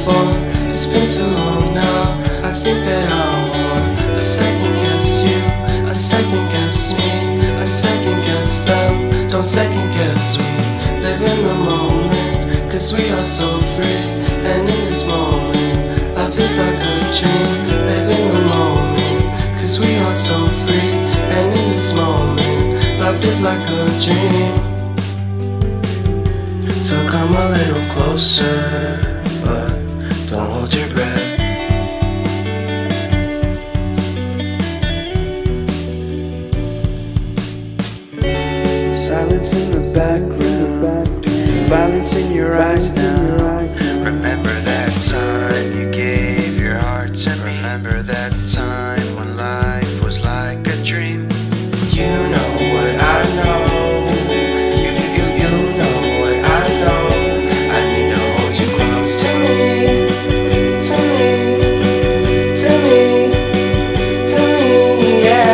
fall. It's been too long now. I think that I want. I second guess you, I second guess me, I second guess them. Don't second guess me. Live in the moment, cause we are so free. And in this moment, life is like a dream. Live in the moment, cause we are so free. And in this moment, life is like a dream. So come a little closer, but don't hold your breath. Silence in the background, violence in your eyes now. Remember that time you gave your heart to me. Remember that time when life was like a dream. You know what I know. You know what I know. I need to hold you close to me, to me, to me, to me, yeah.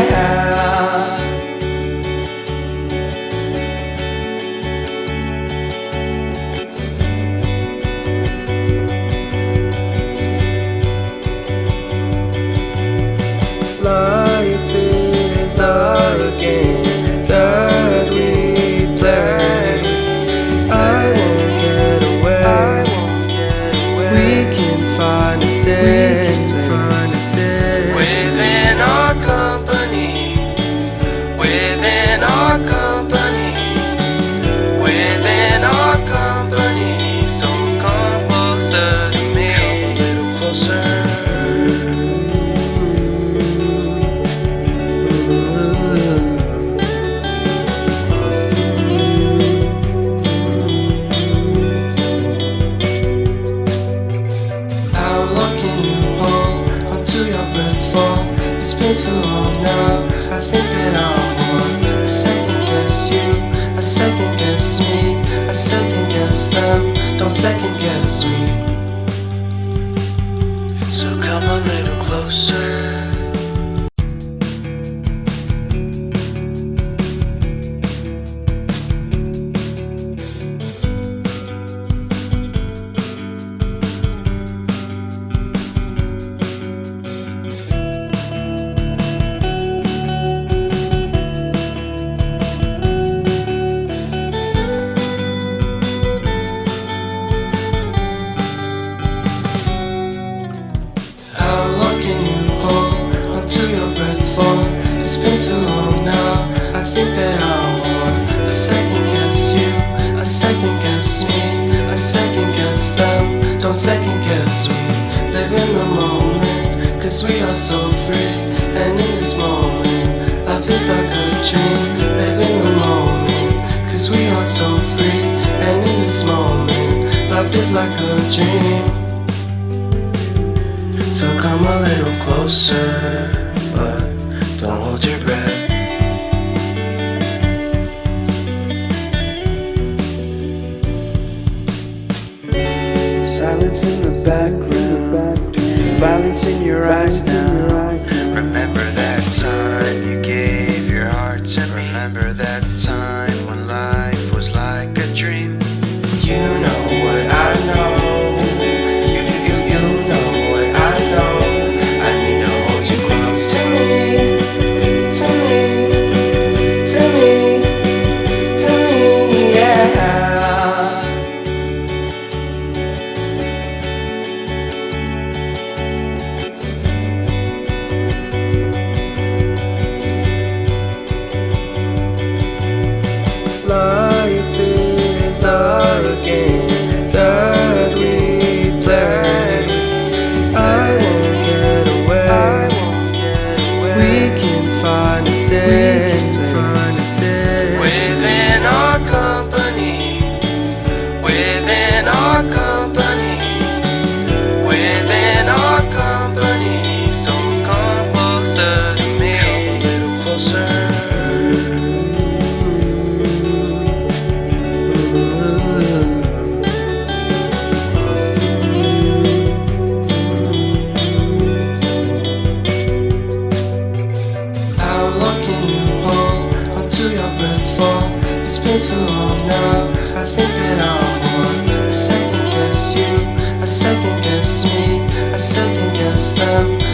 Life is a game that we play. I won't get away. We can find a safe place Within our company, within our company, within our company. So come closer to me, come a little closer. It's been too long now. I think that I want. I second guess you, I second guess me, I second guess them. Don't second guess me. So come a little closer. It's been too long now. I think that I want. I second guess you, I second guess me, I second guess them. Don't second guess me. Live in the moment, cause we are so free. And in this moment, life is like a dream. Live in the moment, cause we are so free. And in this moment, life is like a dream. So come a little closer, but don't hold your breath. Silence in the background, violence in your eyes now. Remember that time you gave your heart to me. Remember that time when life was like a dream. You know what I know. You know what I know. I need to hold you close to me, to me, to me, to me, yeah. Life is a game that we play. I won't get away. We can find a safe place Within our company, within our company, within our company. So come closer to me, come a little closer. It's been too long now. I think that I want. I second guess you, I second guess them.